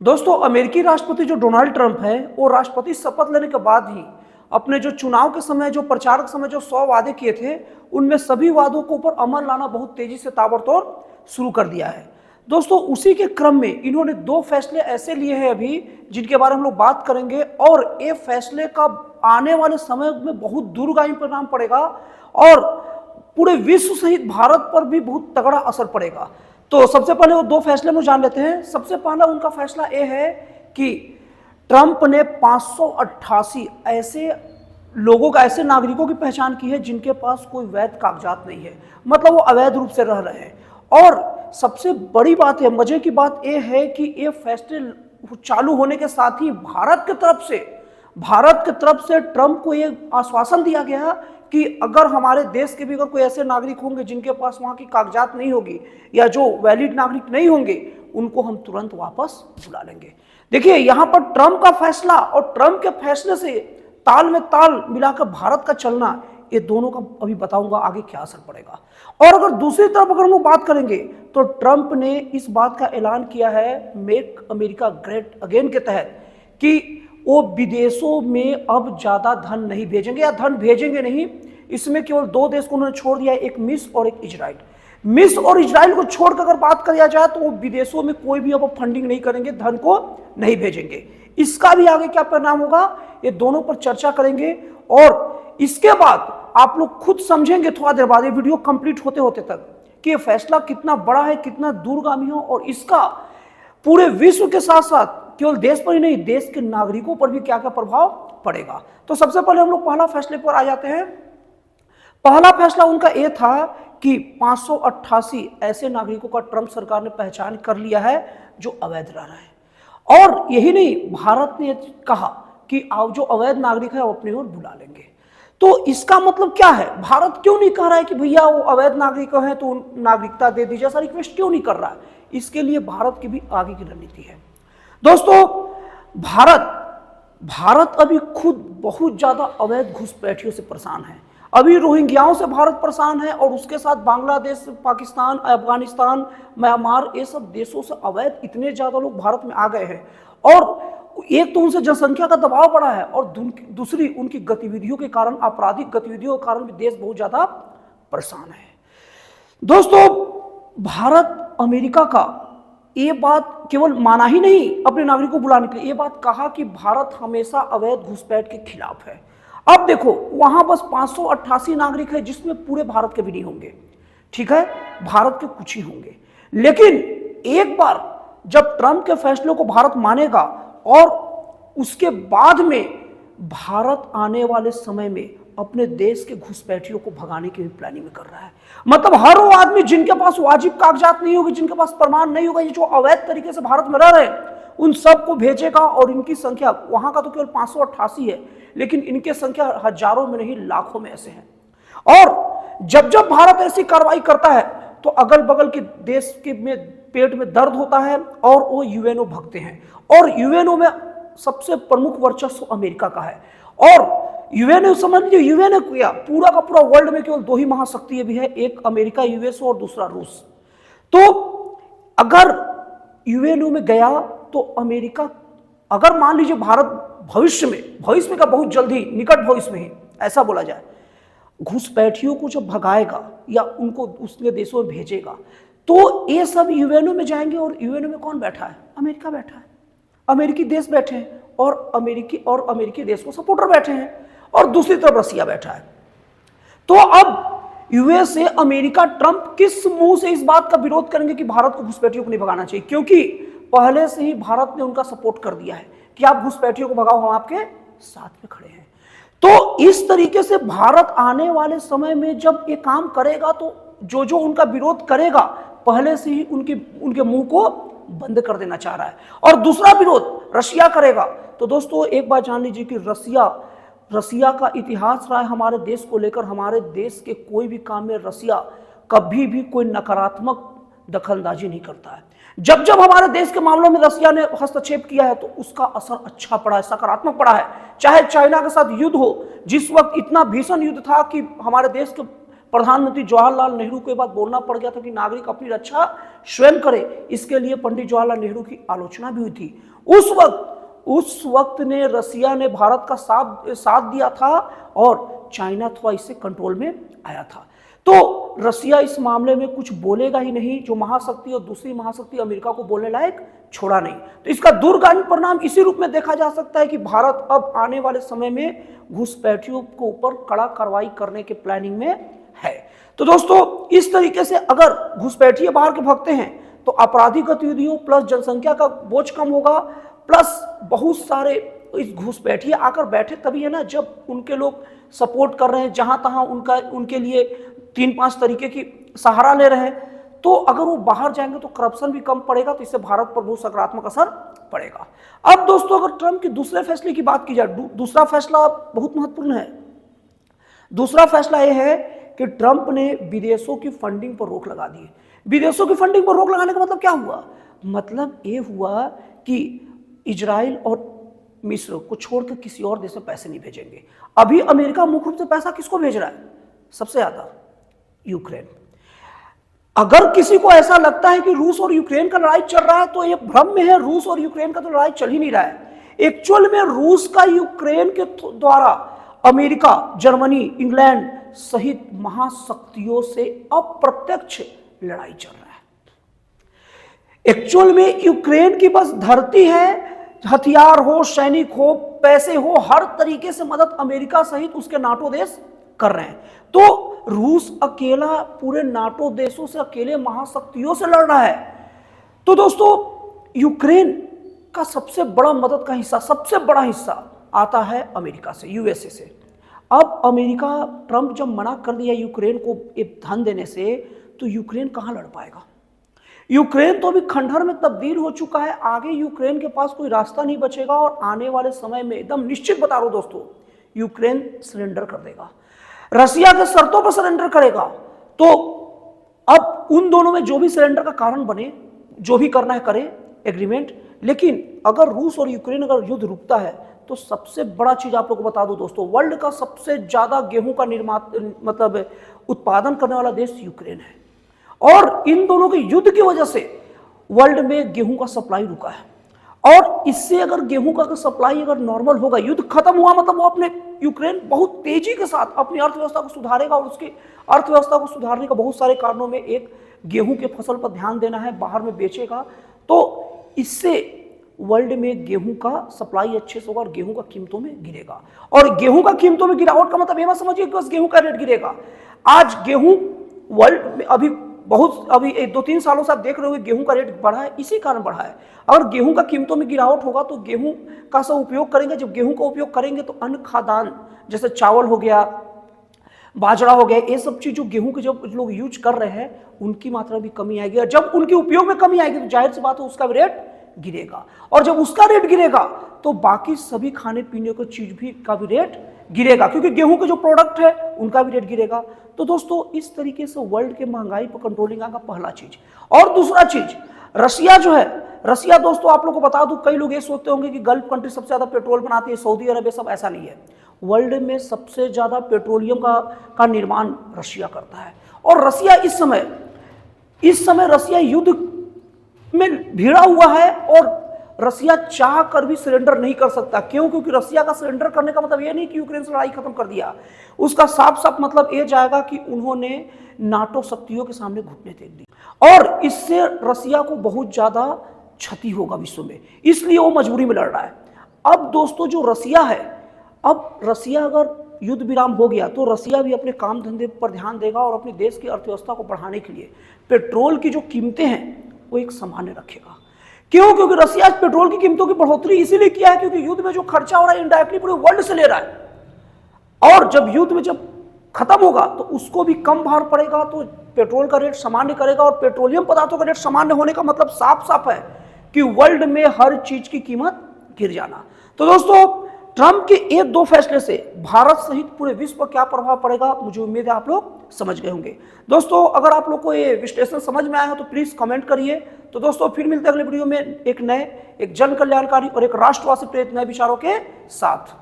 दोस्तों, अमेरिकी राष्ट्रपति जो डोनाल्ड ट्रंप है वो राष्ट्रपति शपथ लेने के बाद ही अपने जो चुनाव के समय जो प्रचार के समय जो 100 वादे किए थे उनमें सभी वादों को ऊपर अमल लाना बहुत तेजी से ताबड़तोड़ शुरू कर दिया है। दोस्तों, उसी के क्रम में इन्होंने दो फैसले ऐसे लिए हैं अभी जिनके बारे में हम लोग बात करेंगे और ये फैसले का आने वाले समय में बहुत दूरगामी परिणाम पड़ेगा और पूरे विश्व सहित भारत पर भी बहुत तगड़ा असर पड़ेगा। तो सबसे पहले वो दो फैसले में जान लेते हैं। सबसे पहला उनका फैसला ये है कि ट्रंप ने 588 ऐसे लोगों का, ऐसे नागरिकों की पहचान की है जिनके पास कोई वैध कागजात नहीं है, मतलब वो अवैध रूप से रह रहे हैं। और सबसे बड़ी बात है, मजे की बात यह है कि ये फैसले चालू होने के साथ ही भारत की तरफ से ट्रंप को ये आश्वासन दिया गया कि अगर हमारे देश के भी अगर कोई ऐसे नागरिक होंगे जिनके पास वहां की कागजात नहीं होगी या जो वैलिड नागरिक नहीं होंगे, उनको हम तुरंत वापस बुला लेंगे। देखिए, यहां पर ट्रंप का फैसला और ट्रंप के फैसले से ताल में ताल मिलाकर भारत का चलना, ये दोनों का अभी बताऊंगा आगे क्या असर पड़ेगा। और अगर दूसरी तरफ अगर हम लोग बात करेंगे तो ट्रंप ने इस बात का ऐलान किया है मेक अमेरिका ग्रेट अगेन के तहत कि वो विदेशों में अब ज्यादा धन नहीं भेजेंगे या धन भेजेंगे नहीं। इसमें केवल दो देश को उन्होंने छोड़ दिया है, एक मिस्र और एक इजराइल। मिस्र और इजराइल को छोड़कर अगर बात किया जाए तो वो विदेशों में कोई भी अब फंडिंग नहीं करेंगे, धन को नहीं भेजेंगे। इसका भी आगे क्या परिणाम होगा, ये दोनों पर चर्चा करेंगे और इसके बाद आप लोग खुद समझेंगे थोड़ा देर बाद, ये वीडियो कंप्लीट होते होते तक, कि ये फैसला कितना बड़ा है, कितना दूरगामी हो और इसका पूरे विश्व के साथ साथ केवल देश पर ही नहीं, देश के नागरिकों पर भी क्या क्या प्रभाव पड़ेगा। तो सबसे पहले हम लोग पहला फैसले पर आ जाते हैं। पहला फैसला उनका यह था कि 588 ऐसे नागरिकों का ट्रंप सरकार ने पहचान कर लिया है जो अवैध रह रहे हैं। और यही नहीं, भारत ने कहा कि आप जो अवैध नागरिक है वो अपनी ओर बुला लेंगे। तो इसका मतलब क्या है, भारत क्यों नहीं कह रहा है कि भैया वो अवैध नागरिक हैं तो नागरिकता दे दीजिए, ऐसा रिक्वेस्ट क्यों नहीं कर रहा है? इसके लिए भारत की भी आगे की रणनीति है। दोस्तों, भारत अभी खुद बहुत ज्यादा अवैध घुसपैठियों से परेशान है। अभी रोहिंग्याओं से भारत परेशान है और उसके साथ बांग्लादेश, पाकिस्तान, अफगानिस्तान, म्यांमार, ये सब देशों से अवैध इतने ज्यादा लोग भारत में आ गए हैं। और एक तो उनसे जनसंख्या का दबाव बढ़ा है और दूसरी उनकी गतिविधियों के कारण, आपराधिक गतिविधियों के कारण भी देश बहुत ज्यादा परेशान है। दोस्तों, भारत अमेरिका का ये बात केवल माना ही नहीं अपने नागरिकों को बुलाने के लिए, ये बात कहा कि भारत हमेशा अवैध घुसपैठ के खिलाफ है। अब देखो, वहां बस 588 नागरिक है जिसमें पूरे भारत के भी नहीं होंगे, ठीक है, भारत के कुछ ही होंगे। लेकिन एक बार जब ट्रंप के फैसलों को भारत मानेगा और उसके बाद में भारत आने वाले समय में अपने देश के घुसपैठियों को भगाने की भी प्लानिंग कर रहा है। मतलब हर वो आदमी जिनके पास वाजिब कागजात नहीं होगी, जिनके पास प्रमाण नहीं होगा, ये जो अवैध तरीके से भारत में रह रहे हैं, उन सबको भेजेगा। और इनकी संख्या वहां का तो केवल 588 है, लेकिन इनकी संख्या हजारों में नहीं लाखों में ऐसे हैं। और जब जब भारत ऐसी कार्रवाई करता है तो अगल बगल के देश के में पेट में दर्द होता है और वो यूएनओ भगते हैं। और यूएनओ में सबसे प्रमुख वर्चस्व अमेरिका का है। और यूएनओ समझ लीजिए, यूएनओ क्या, पूरा का पूरा वर्ल्ड में केवल दो ही महाशक्ति भी है, एक अमेरिका यूएसओ और दूसरा रूस। तो अगर यूएनओ में गया तो अमेरिका, अगर मान लीजिए भारत भविष्य में का बहुत जल्दी, निकट भविष्य में ही ऐसा बोला जाए, घुसपैठियों को जब भगाएगा या उनको उसके देशों में भेजेगा तो ये सब यूएनओ में जाएंगे। और यूएनओ में कौन बैठा है? अमेरिका बैठा है, अमेरिकी देश बैठे हैं और अमेरिकी देश को सपोर्टर बैठे हैं और दूसरी तरफ रसिया बैठा है। तो अब यूएसए, अमेरिका, ट्रंप किस मुंह से इस बात का विरोध करेंगे कि भारत को घुसपैठियों को नहीं भगाना चाहिए? क्योंकि पहले से ही भारत ने उनका सपोर्ट कर दिया है कि आप घुसपैठियों को भगाओ, हम आपके साथ में खड़े हैं। तो इस तरीके से भारत आने वाले समय में जब ये काम करेगा तो जो उनका विरोध करेगा पहले से ही उनके मुंह को बंद कर देना चाह रहा है। और दूसरा विरोध रशिया करेगा। तो दोस्तों, एक बात जान लीजिए कि रसिया का इतिहास रहा है हमारे देश को लेकर। हमारे देश के कोई भी काम में रसिया कभी भी कोई नकारात्मक दखलंदाजी नहीं करता है। जब जब हमारे देश के मामलों में रसिया ने हस्तक्षेप किया है तो उसका असर अच्छा पड़ा है, सकारात्मक पड़ा है। चाहे चाइना के साथ युद्ध हो, जिस वक्त इतना भीषण युद्ध था कि हमारे देश के प्रधानमंत्री जवाहरलाल नेहरू के बाद बोलना पड़ गया था कि नागरिक अपनी रक्षा स्वयं करे। इसके लिए पंडित जवाहरलाल नेहरू की आलोचना भी हुई थी। उस वक्त ने रसिया ने भारत का साथ दिया था और चाइना थोड़ा इससे कंट्रोल में आया था। तो रसिया इस मामले में कुछ बोलेगा ही नहीं, जो महाशक्ति और दूसरी महाशक्ति अमेरिका को बोलने लायक छोड़ा नहीं। तो इसका दूरगामी परिणाम इसी रूप में देखा जा सकता है कि भारत अब आने वाले समय में घुसपैठियों के ऊपर कड़ा कार्रवाई करने के प्लानिंग में है। तो दोस्तों, इस तरीके से अगर घुसपैठिए बाहर के भगते हैं तो आपराधिक गतिविधियों प्लस जनसंख्या का बोझ कम होगा, प्लस बहुत सारे इस घुसपैठिए आकर बैठे तभी है ना जब उनके लोग सपोर्ट कर रहे हैं, जहां तहां उनके लिए 3-5 तरीके की सहारा ले रहे हैं। तो अगर वो बाहर जाएंगे तो करप्शन भी कम पड़ेगा, तो इससे भारत पर बहुत सकारात्मक असर पड़ेगा। अब दोस्तों, अगर ट्रंप के दूसरे फैसले की बात की जाए, दूसरा फैसला बहुत महत्वपूर्ण है। दूसरा फैसला यह है कि ट्रंप ने विदेशों की फंडिंग पर रोक लगा दी। विदेशों की फंडिंग पर रोक लगाने का मतलब क्या हुआ? मतलब ये हुआ कि इजराइल और मिस्र को छोड़कर किसी और देश में पैसे नहीं भेजेंगे। अभी अमेरिका मुख्य रूप से पैसा किसको भेज रहा है? सबसे ज्यादा यूक्रेन। अगर किसी को ऐसा लगता है कि रूस और यूक्रेन का लड़ाई चल रहा है तो ये भ्रम में है। रूस और यूक्रेन का तो लड़ाई चल ही नहीं रहा है। एक्चुअल में रूस का यूक्रेन के द्वारा अमेरिका, जर्मनी, इंग्लैंड सहित महाशक्तियों से अप्रत्यक्ष लड़ाई चल रहा है। एक्चुअल में यूक्रेन की बस धरती है, हथियार हो, सैनिक हो, पैसे हो, हर तरीके से मदद अमेरिका सहित उसके नाटो देश कर रहे हैं। तो रूस अकेला पूरे नाटो देशों से, अकेले महाशक्तियों से लड़ रहा है। तो दोस्तों, यूक्रेन का सबसे बड़ा मदद का हिस्सा, सबसे बड़ा हिस्सा आता है अमेरिका से, यूएसए से। अब अमेरिका, ट्रंप जब मना कर दिया यूक्रेन को धन देने से, तो यूक्रेन कहां लड़ पाएगा? यूक्रेन तो अभी खंडहर में तब्दील हो चुका है। आगे यूक्रेन के पास कोई रास्ता नहीं बचेगा और आने वाले समय में एकदम निश्चित बता रहा हूं दोस्तों, यूक्रेन सरेंडर कर देगा, रसिया के शर्तों पर सरेंडर करेगा। तो अब उन दोनों में जो भी सरेंडर का कारण बने, जो भी करना है करे, एग्रीमेंट। लेकिन अगर रूस और यूक्रेन अगर युद्ध रुकता है तो सबसे बड़ा चीज आप लोगों को बता दूं दोस्तों, वर्ल्ड का सबसे ज्यादा गेहूं का मतलब उत्पादन करने वाला देश यूक्रेन है। और इन दोनों के युद्ध की वजह से वर्ल्ड में गेहूं का सप्लाई रुका है। और इससे अगर गेहूं का सप्लाई अगर नॉर्मल होगा, युद्ध खत्म हुआ, मतलब वो अपने यूक्रेन बहुत तेजी के साथ अपनी अर्थव्यवस्था को सुधारेगा। और उसकी अर्थव्यवस्था को सुधारने का बहुत सारे कारणों में एक गेहूं के फसल पर ध्यान देना है, बाहर में बेचेगा। तो इससे वर्ल्ड में गेहूं का सप्लाई अच्छे से होगा और गेहूं का कीमतों में गिरेगा। और गेहूं का कीमतों में गिरावट का मतलब ये मत समझिए कि बस गेहूं का रेट गिरेगा। आज गेहूं वर्ल्ड में अभी 2-3 सालों से आप देख रहे हो गेहूं का रेट बढ़ा है, इसी कारण बढ़ा है। अगर गेहूं का कीमतों में गिरावट होगा तो गेहूं का सब उपयोग करेंगे। जब गेहूं का उपयोग करेंगे तो अन्न खाद्यान्न जैसे चावल हो गया, बाजरा हो गया, ये सब चीज जो गेहूं के जब लोग यूज कर रहे हैं उनकी मात्रा भी कमी आएगी। और जब उनके उपयोग में कमी आएगी तो जाहिर सी बात है उसका भी रेट गिरेगा। और जब उसका रेट गिरेगा तो बाकी सभी खाने पीने की चीज भी का भी रेट गिरेगा, क्योंकि गेहूं के जो प्रोडक्ट है उनका भी रेट गिरेगा। तो दोस्तों, इस तरीके से वर्ल्ड के महंगाई पर कंट्रोलिंग आएगा, पहला चीज। और दूसरा चीज, रसिया जो है, रसिया दोस्तों आप लोग को बता दूं, कई लोग ये सोचते होंगे कि गल्फ कंट्री सबसे ज्यादा पेट्रोल बनाती है, सऊदी अरब, सब ऐसा नहीं है। वर्ल्ड में सबसे ज्यादा पेट्रोलियम का निर्माण रसिया करता है। और रसिया इस समय रसिया युद्ध में भिड़ा हुआ है और रसिया चाह कर भी सरेंडर नहीं कर सकता। क्यों? क्योंकि रसिया का सरेंडर करने का मतलब यह नहीं कि यूक्रेन से लड़ाई खत्म कर दिया। उसका साफ साफ मतलब यह जाएगा कि उन्होंने नाटो शक्तियों के सामने घुटने टेक दिए और इससे रसिया को बहुत ज्यादा क्षति होगा विश्व में, इसलिए वो मजबूरी में लड़ रहा है। अब दोस्तों, जो रसिया है, अब रसिया अगर युद्ध विराम हो गया तो रसिया भी अपने काम धंधे पर ध्यान देगा और अपने देश की अर्थव्यवस्था को बढ़ाने के लिए पेट्रोल की जो कीमतें हैं वो एक सामान्य रखेगा। क्यों? क्योंकि रसिया पेट्रोल की कीमतों की बढ़ोतरी इसीलिए किया है क्योंकि युद्ध में जो खर्चा हो रहा है इनडायरेक्टली पूरे वर्ल्ड से ले रहा है। और जब युद्ध में जब खत्म होगा तो उसको भी कम भार पड़ेगा, तो पेट्रोल का रेट सामान्य करेगा। और पेट्रोलियम पदार्थों का रेट सामान्य होने का मतलब साफ साफ है कि वर्ल्ड में हर चीज की कीमत गिर जाना। तो दोस्तों, ट्रंप के 1-2 फैसले से भारत सहित पूरे विश्व पर क्या प्रभाव पड़ेगा, मुझे उम्मीद है आप लोग समझ गए होंगे। दोस्तों, अगर आप लोग को ये विश्लेषण समझ में आया हो तो प्लीज कमेंट करिए। तो दोस्तों, फिर मिलते हैं अगले वीडियो में एक जन कल्याणकारी और एक राष्ट्रवाद से प्रेरित नए विचारों के साथ।